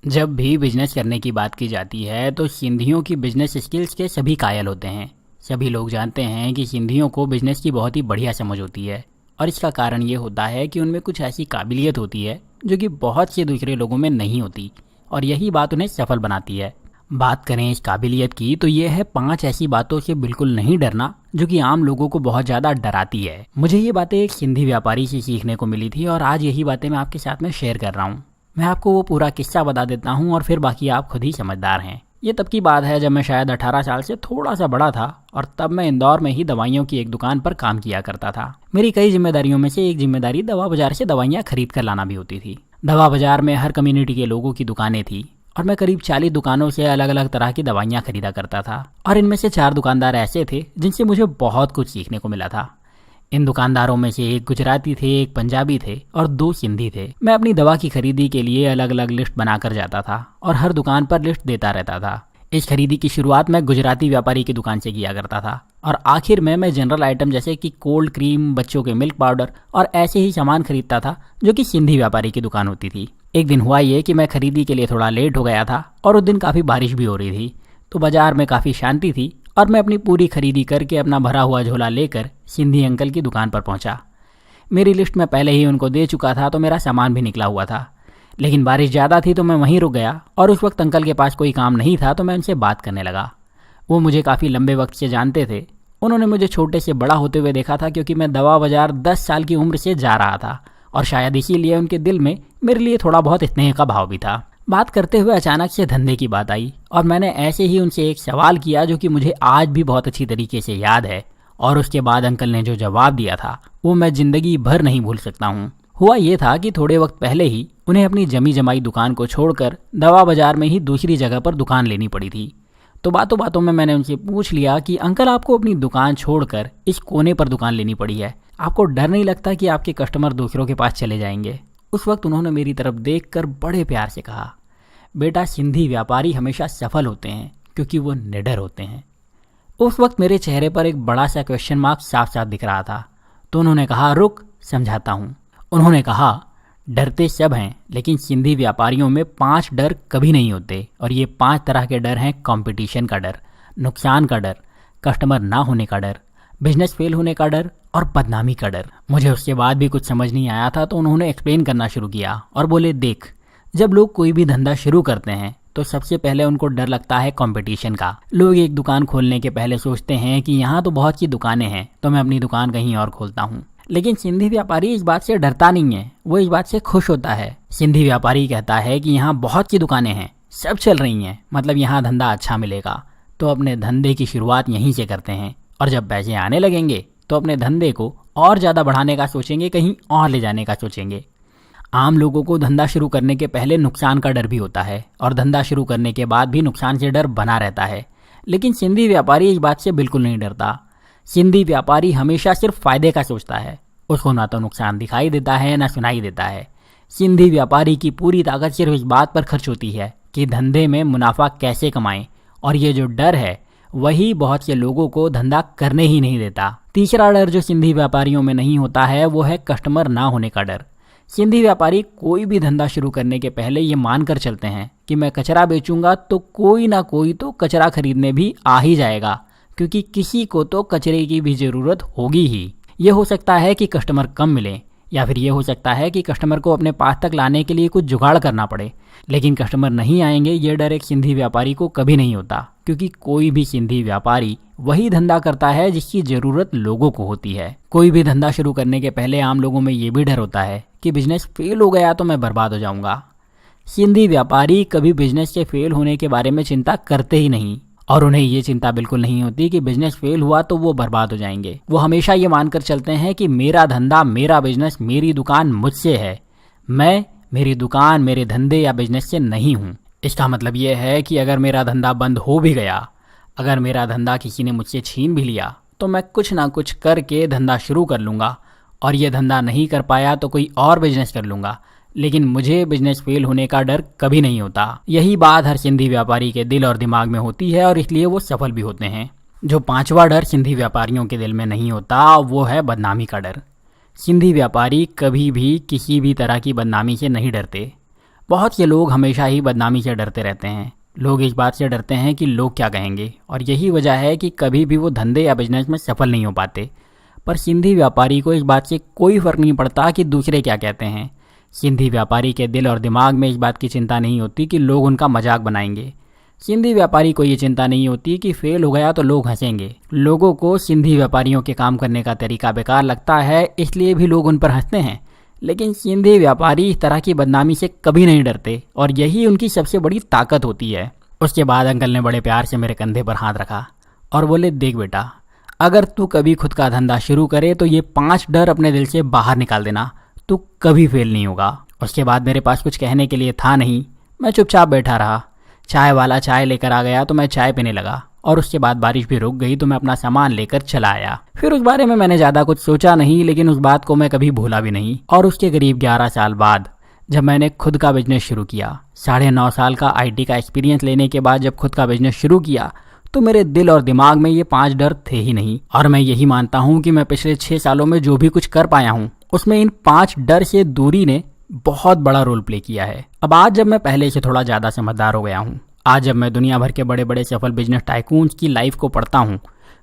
जब भी बिजनेस करने की बात की जाती है तो सिंधियों की बिजनेस स्किल्स के सभी कायल होते हैं। सभी लोग जानते हैं कि सिंधियों को बिजनेस की बहुत ही बढ़िया समझ होती है और इसका कारण ये होता है कि उनमें कुछ ऐसी काबिलियत होती है जो कि बहुत से दूसरे लोगों में नहीं होती और यही बात उन्हें सफल बनाती है। बात करें इस काबिलियत की तो ये है 5 ऐसी बातों से बिल्कुल नहीं डरना जो कि आम लोगों को बहुत ज़्यादा डराती है। मुझे ये बातें एक सिंधी व्यापारी से सीखने को मिली थी और आज यही बातें मैं आपके साथ में शेयर कर रहा हूँ। मैं आपको वो पूरा किस्सा बता देता हूँ और फिर बाकी आप खुद ही समझदार हैं। ये तब की बात है जब मैं शायद 18 साल से थोड़ा सा बड़ा था और तब मैं इंदौर में ही दवाइयों की एक दुकान पर काम किया करता था। मेरी कई जिम्मेदारियों में से एक जिम्मेदारी दवा बाजार से दवाइयाँ खरीद कर लाना भी होती थी। दवा बाजार में हर कम्युनिटी के लोगों की दुकानें थी और मैं करीब 40 दुकानों से अलग अलग तरह की दवाइयाँ खरीदा करता था और इनमें से 4 दुकानदार ऐसे थे जिनसे मुझे बहुत कुछ सीखने को मिला था। इन दुकानदारों में से एक गुजराती थे, एक पंजाबी थे और 2 सिंधी थे। मैं अपनी दवा की खरीदी के लिए अलग अलग लिस्ट बनाकर जाता था और हर दुकान पर लिस्ट देता रहता था। इस खरीदी की शुरुआत मैं गुजराती व्यापारी की दुकान से किया करता था और आखिर में मैं जनरल आइटम जैसे कि कोल्ड क्रीम, बच्चों के मिल्क पाउडर और ऐसे ही सामान खरीदता था जो कि सिंधी व्यापारी की दुकान होती थी। एक दिन हुआ ये कि मैं खरीदी के लिए थोड़ा लेट हो गया था और उस दिन काफ़ी बारिश भी हो रही थी, तो बाजार में काफ़ी शांति थी और मैं अपनी पूरी खरीदी करके अपना भरा हुआ झोला लेकर सिंधी अंकल की दुकान पर पहुंचा। मेरी लिस्ट में पहले ही उनको दे चुका था तो मेरा सामान भी निकला हुआ था, लेकिन बारिश ज़्यादा थी तो मैं वहीं रुक गया और उस वक्त अंकल के पास कोई काम नहीं था तो मैं उनसे बात करने लगा। वो मुझे काफ़ी लंबे वक्त से जानते थे। उन्होंने मुझे छोटे से बड़ा होते हुए देखा था क्योंकि मैं दवा बाजार 10 साल की उम्र से जा रहा था और शायद इसीलिए उनके दिल में मेरे लिए थोड़ा बहुत स्नेह का भाव भी था। बात करते हुए अचानक से धंधे की बात आई और मैंने ऐसे ही उनसे एक सवाल किया जो कि मुझे आज भी बहुत अच्छी तरीके से याद है और उसके बाद अंकल ने जो जवाब दिया था वो मैं जिंदगी भर नहीं भूल सकता हूँ। हुआ ये था कि थोड़े वक्त पहले ही उन्हें अपनी जमी जमाई दुकान को छोड़कर दवा बाजार में ही दूसरी जगह पर दुकान लेनी पड़ी थी। तो बातों बातों में मैंने उनसे पूछ लिया कि अंकल, आपको अपनी दुकान छोड़कर इस कोने पर दुकान लेनी पड़ी है, आपको डर नहीं लगता कि आपके कस्टमर दूसरों के पास चले जाएंगे? उस वक्त उन्होंने मेरी तरफ देखकर बड़े प्यार से कहा, बेटा, सिंधी व्यापारी हमेशा सफल होते हैं क्योंकि वो निडर होते हैं। उस वक्त मेरे चेहरे पर एक बड़ा सा क्वेश्चन मार्क साफ साफ दिख रहा था। तो उन्होंने कहा, रुक, समझाता हूँ। उन्होंने कहा, डरते सब हैं लेकिन सिंधी व्यापारियों में 5 डर कभी नहीं होते और ये 5 तरह के डर हैं। कंपटीशन का डर, नुकसान का डर, कस्टमर ना होने का डर, बिजनेस फेल होने का डर और बदनामी का डर। मुझे उसके बाद भी कुछ समझ नहीं आया था तो उन्होंने एक्सप्लेन करना शुरू किया और बोले, देख, जब लोग कोई भी धंधा शुरू करते हैं तो सबसे पहले उनको डर लगता है कंपटीशन का। लोग एक दुकान खोलने के पहले सोचते हैं कि यहाँ तो बहुत सी दुकानें हैं तो मैं अपनी दुकान कहीं और खोलता हूँ। लेकिन सिंधी व्यापारी इस बात से डरता नहीं है, वो इस बात से खुश होता है। सिंधी व्यापारी कहता है कि यहाँ बहुत सी दुकानें हैं, सब चल रही हैं, मतलब यहाँ धंधा अच्छा मिलेगा, तो अपने धंधे की शुरुआत यहीं से करते हैं और जब पैसे आने लगेंगे तो अपने धंधे को और ज़्यादा बढ़ाने का सोचेंगे, कहीं और ले जाने का सोचेंगे। आम लोगों को धंधा शुरू करने के पहले नुकसान का डर भी होता है और धंधा शुरू करने के बाद भी नुकसान से डर बना रहता है, लेकिन सिंधी व्यापारी इस बात से बिल्कुल नहीं डरता। सिंधी व्यापारी हमेशा सिर्फ फायदे का सोचता है, उसको ना तो नुकसान दिखाई देता है ना सुनाई देता है। सिंधी व्यापारी की पूरी ताकत सिर्फ इस बात पर खर्च होती है कि धंधे में मुनाफा कैसे कमाएं और ये जो डर है वही बहुत से लोगों को धंधा करने ही नहीं देता। तीसरा डर जो सिंधी व्यापारियों में नहीं होता है वो है कस्टमर ना होने का डर। सिंधी व्यापारी कोई भी धंधा शुरू करने के पहले ये मानकर चलते हैं कि मैं कचरा बेचूंगा तो कोई ना कोई तो कचरा खरीदने भी आ ही जाएगा, क्योंकि किसी को तो कचरे की भी ज़रूरत होगी ही। ये हो सकता है कि कस्टमर कम मिले या फिर ये हो सकता है कि कस्टमर को अपने पास तक लाने के लिए कुछ जुगाड़ करना पड़े, लेकिन कस्टमर नहीं आएंगे ये डर एक सिंधी व्यापारी को कभी नहीं होता, क्योंकि कोई भी सिंधी व्यापारी वही धंधा करता है जिसकी ज़रूरत लोगों को होती है। कोई भी धंधा शुरू करने के पहले आम लोगों में ये भी डर होता है कि बिजनेस फेल हो गया तो मैं बर्बाद हो जाऊंगा। सिंधी व्यापारी कभी बिजनेस के फेल होने के बारे में चिंता करते ही नहीं और उन्हें ये चिंता बिल्कुल नहीं होती कि बिजनेस फेल हुआ तो वो बर्बाद हो जाएंगे। वो हमेशा ये मानकर चलते हैं कि मेरा धंधा, मेरा बिजनेस, मेरी दुकान मुझसे है, मैं मेरी दुकान, मेरे धंधे या बिजनेस से नहीं हूँ। इसका मतलब ये है कि अगर मेरा धंधा बंद हो भी गया, अगर मेरा धंधा किसी ने मुझसे छीन भी लिया तो मैं कुछ ना कुछ करके धंधा शुरू कर लूँगा और ये धंधा नहीं कर पाया तो कोई और बिजनेस कर लूँगा, लेकिन मुझे बिजनेस फेल होने का डर कभी नहीं होता। यही बात हर सिंधी व्यापारी के दिल और दिमाग में होती है और इसलिए वो सफल भी होते हैं। जो 5वां डर सिंधी व्यापारियों के दिल में नहीं होता वो है बदनामी का डर। सिंधी व्यापारी कभी भी किसी भी तरह की बदनामी से नहीं डरते। बहुत से लोग हमेशा ही बदनामी से डरते रहते हैं। लोग इस बात से डरते हैं कि लोग क्या कहेंगे, और यही वजह है कि कभी भी वो धंधे या बिजनेस में सफल नहीं हो पाते। पर सिंधी व्यापारी को इस बात से कोई फर्क नहीं पड़ता कि दूसरे क्या कहते हैं। सिंधी व्यापारी के दिल और दिमाग में इस बात की चिंता नहीं होती कि लोग उनका मजाक बनाएंगे। सिंधी व्यापारी को ये चिंता नहीं होती कि फेल हो गया तो लोग हंसेंगे। लोगों को सिंधी व्यापारियों के काम करने का तरीका बेकार लगता है, इसलिए भी लोग उन पर हंसते हैं। लेकिन सिंधी व्यापारी इस तरह की बदनामी से कभी नहीं डरते, और यही उनकी सबसे बड़ी ताकत होती है। उसके बाद अंकल ने बड़े प्यार से मेरे कंधे पर हाथ रखा और बोले, देख बेटा, अगर तू कभी खुद का धंधा शुरू करे तो ये 5 डर अपने दिल से बाहर निकाल देना, तू कभी फेल नहीं होगा। उसके बाद मेरे पास कुछ कहने के लिए था नहीं। मैं चुपचाप बैठा रहा। चाय वाला चाय लेकर आ गया तो मैं चाय पीने लगा, और उसके बाद बारिश भी रुक गई तो मैं अपना सामान लेकर चला आया। फिर उस बारे में मैंने ज़्यादा कुछ सोचा नहीं, लेकिन उस बात को मैं कभी भूला भी नहीं। और उसके करीब 11 साल बाद जब मैंने खुद का बिजनेस शुरू किया, 9.5 साल का IT का एक्सपीरियंस लेने के बाद जब खुद का बिजनेस शुरू किया, तो मेरे दिल और दिमाग में ये 5 डर थे ही नहीं। और मैं यही मानता हूँ कि मैं पिछले 6 सालों में जो भी कुछ कर पाया हूँ, उसमें इन 5 डर से दूरी ने बहुत बड़ा रोल प्ले किया है। अब आज जब मैं पहले से थोड़ा ज़्यादा समझदार हो गया हूँ, आज जब मैं दुनिया भर के बड़े बड़े सफल बिजनेस टाइकून्स की लाइफ को पढ़ता हूँ,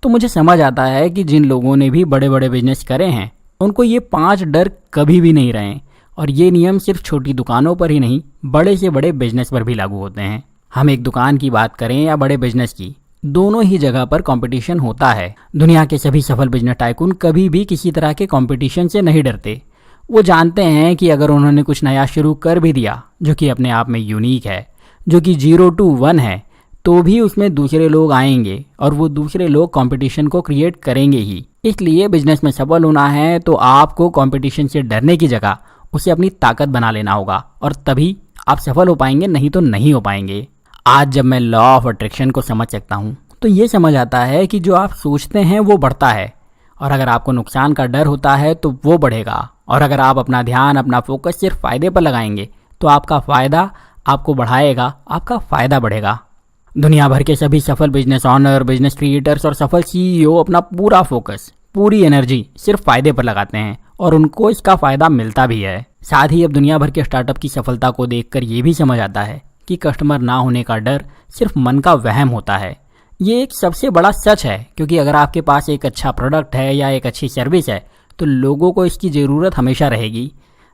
तो मुझे समझ आता है कि जिन लोगों ने भी बड़े बड़े बिजनेस करे हैं, उनको ये 5 डर कभी भी नहीं रहे। और ये नियम सिर्फ छोटी दुकानों पर ही नहीं, बड़े से बड़े बिजनेस पर भी लागू होते हैं। हम एक दुकान की बात करें या बड़े बिजनेस की, दोनों ही जगह पर कंपटीशन होता है। दुनिया के सभी सफल बिजनेस टाइकून कभी भी किसी तरह के कंपटीशन से नहीं डरते। वो जानते हैं कि अगर उन्होंने कुछ नया शुरू कर भी दिया, जो कि अपने आप में यूनिक है, जो कि 0 to 1 है, तो भी उसमें दूसरे लोग आएंगे और वो दूसरे लोग कंपटीशन को क्रिएट करेंगे ही। इसलिए बिजनेस में सफल होना है तो आपको कंपटीशन से डरने की जगह उसे अपनी ताकत बना लेना होगा, और तभी आप सफल हो पाएंगे, नहीं तो नहीं हो पाएंगे। आज जब मैं लॉ ऑफ अट्रैक्शन को समझ सकता हूँ, तो ये समझ आता है कि जो आप सोचते हैं वो बढ़ता है, और अगर आपको नुकसान का डर होता है तो वो बढ़ेगा। और अगर आप अपना ध्यान, अपना फोकस सिर्फ फायदे पर लगाएंगे, तो आपका फायदा आपको बढ़ाएगा, आपका फायदा बढ़ेगा। दुनिया भर के सभी सफल बिजनेस ऑनर, बिजनेस क्रिएटर्स और सफल CEO अपना पूरा फोकस, पूरी एनर्जी सिर्फ फायदे पर लगाते हैं, और उनको इसका फायदा मिलता भी है। साथ ही अब दुनिया भर के स्टार्टअप की सफलता को देखकर ये भी समझ आता है कि कस्टमर ना होने का डर सिर्फ मन का वहम होता है। ये एक सबसे बड़ा सच है, क्योंकि अगर आपके पास एक अच्छा प्रोडक्ट है या एक अच्छी सर्विस है, तो लोगों को इसकी ज़रूरत हमेशा रहेगी।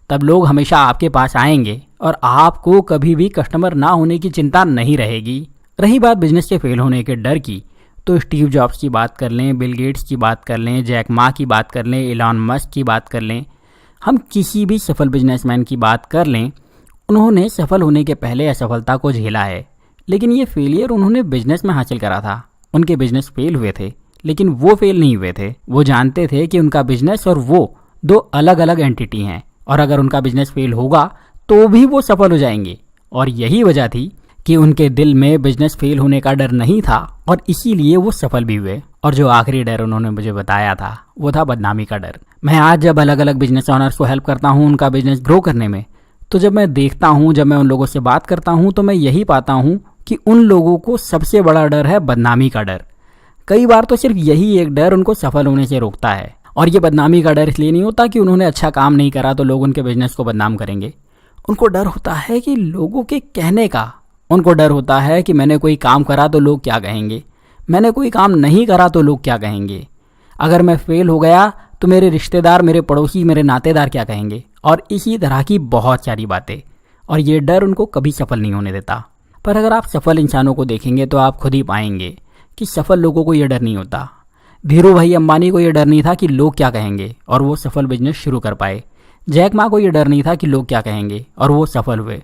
तब लोग हमेशा आपके पास आएंगे, और आपको कभी भी कस्टमर ना होने की चिंता नहीं रहेगी। रही बात बिजनेस के फेल होने के डर की, तो स्टीव जॉब्स की बात कर लें, बिल गेट्स की बात कर लें, जैक मा की बात कर लें, इलॉन मस्क की बात कर लें, हम किसी भी सफल बिजनेसमैन की बात कर लें, उन्होंने सफल होने के पहले असफलता को झेला है। लेकिन ये फेलियर उन्होंने बिजनेस में हासिल करा था। उनके बिजनेस फेल हुए थे, लेकिन वो फेल नहीं हुए थे। वो जानते थे कि उनका बिजनेस और वो 2 अलग अलग एंटिटी हैं, और अगर उनका बिजनेस फेल होगा तो भी वो सफल हो जाएंगे। और यही वजह थी कि उनके दिल में बिजनेस फेल होने का डर नहीं था, और इसीलिए वो सफल भी हुए। और जो आखिरी डर उन्होंने मुझे बताया था, वो था बदनामी का डर। मैं आज जब अलग अलग बिजनेस ऑनर्स को हेल्प करता हूँ उनका बिजनेस ग्रो करने में, तो जब मैं देखता हूँ, जब मैं उन लोगों से बात करता हूँ, तो मैं यही पाता हूँ कि उन लोगों को सबसे बड़ा डर है बदनामी का डर। कई बार तो सिर्फ यही एक डर उनको सफल होने से रोकता है। और ये बदनामी का डर इसलिए नहीं होता कि उन्होंने अच्छा काम नहीं करा तो लोग उनके बिजनेस को बदनाम करेंगे। उनको डर होता है कि लोगों के कहने का। उनको डर होता है कि मैंने कोई काम करा तो लोग क्या कहेंगे, मैंने कोई काम नहीं करा तो लोग क्या कहेंगे, अगर मैं फेल हो गया तो मेरे रिश्तेदार, मेरे पड़ोसी, मेरे नातेदार क्या कहेंगे, और इसी तरह की बहुत सारी बातें। और ये डर उनको कभी सफल नहीं होने देता। पर अगर आप सफल इंसानों को देखेंगे तो आप खुद ही पाएंगे कि सफल लोगों को यह डर नहीं होता। धीरू भाई अंबानी को यह डर नहीं था कि लोग क्या कहेंगे, और वो सफल बिजनेस शुरू कर पाए। जैक मा को यह डर नहीं था कि लोग क्या कहेंगे, और वो सफल हुए।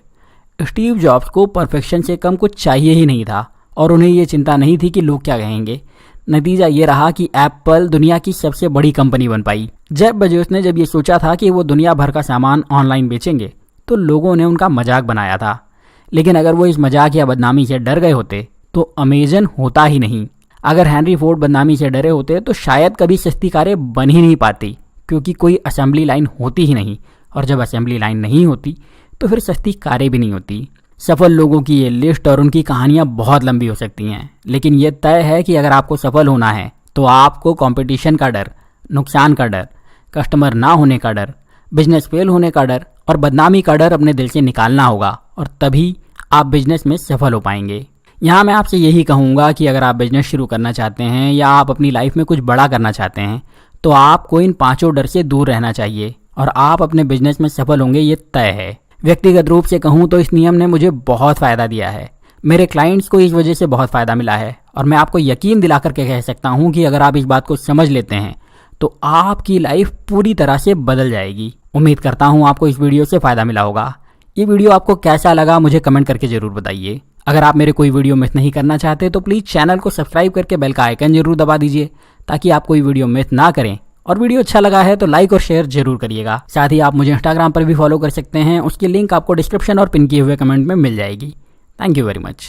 स्टीव जॉब्स को परफेक्शन से कम कुछ चाहिए ही नहीं था, और उन्हें ये चिंता नहीं थी कि लोग क्या कहेंगे। नतीजा ये रहा कि एप्पल दुनिया की सबसे बड़ी कंपनी बन पाई। जेफ बेजोस ने जब ये सोचा था कि वो दुनिया भर का सामान ऑनलाइन बेचेंगे, तो लोगों ने उनका मजाक बनाया था। लेकिन अगर वो इस मजाक या बदनामी से डर गए होते तो अमेजन होता ही नहीं। अगर हेनरी फोर्ड बदनामी से डरे होते तो शायद कभी सस्ती कारें बन ही नहीं पाती, क्योंकि कोई असेंबली लाइन होती ही नहीं, और जब असेंबली लाइन नहीं होती तो फिर सस्ती कारें भी नहीं होती। सफल लोगों की ये लिस्ट और उनकी कहानियां बहुत लंबी हो सकती हैं, लेकिन ये तय है कि अगर आपको सफल होना है तो आपको कंपटीशन का डर, नुकसान का डर, कस्टमर ना होने का डर, बिजनेस फेल होने का डर और बदनामी का डर अपने दिल से निकालना होगा, और तभी आप बिजनेस में सफल हो पाएंगे। यहाँ मैं आपसे यही कहूँगा कि अगर आप बिजनेस शुरू करना चाहते हैं या आप अपनी लाइफ में कुछ बड़ा करना चाहते हैं तो आपको इन 5 डर से दूर रहना चाहिए और आप अपने बिजनेस में सफल होंगे, ये तय है। व्यक्तिगत रूप से कहूँ तो इस नियम ने मुझे बहुत फ़ायदा दिया है। मेरे क्लाइंट्स को इस वजह से बहुत फ़ायदा मिला है और मैं आपको यकीन दिला करके कह सकता हूँ कि अगर आप इस बात को समझ लेते हैं तो आपकी लाइफ पूरी तरह से बदल जाएगी। उम्मीद करता हूँ आपको इस वीडियो से फ़ायदा मिला होगा। ये वीडियो आपको कैसा लगा मुझे कमेंट करके ज़रूर बताइए। अगर आप मेरे कोई वीडियो मिस नहीं करना चाहते तो प्लीज़ चैनल को सब्सक्राइब करके बेल का आइकन जरूर दबा दीजिए ताकि आप कोई वीडियो मिस ना करें। और वीडियो अच्छा लगा है तो लाइक और शेयर जरूर करिएगा। साथ ही आप मुझे इंस्टाग्राम पर भी फॉलो कर सकते हैं, उसकी लिंक आपको डिस्क्रिप्शन और पिन किए हुए कमेंट में मिल जाएगी। Thank you very much.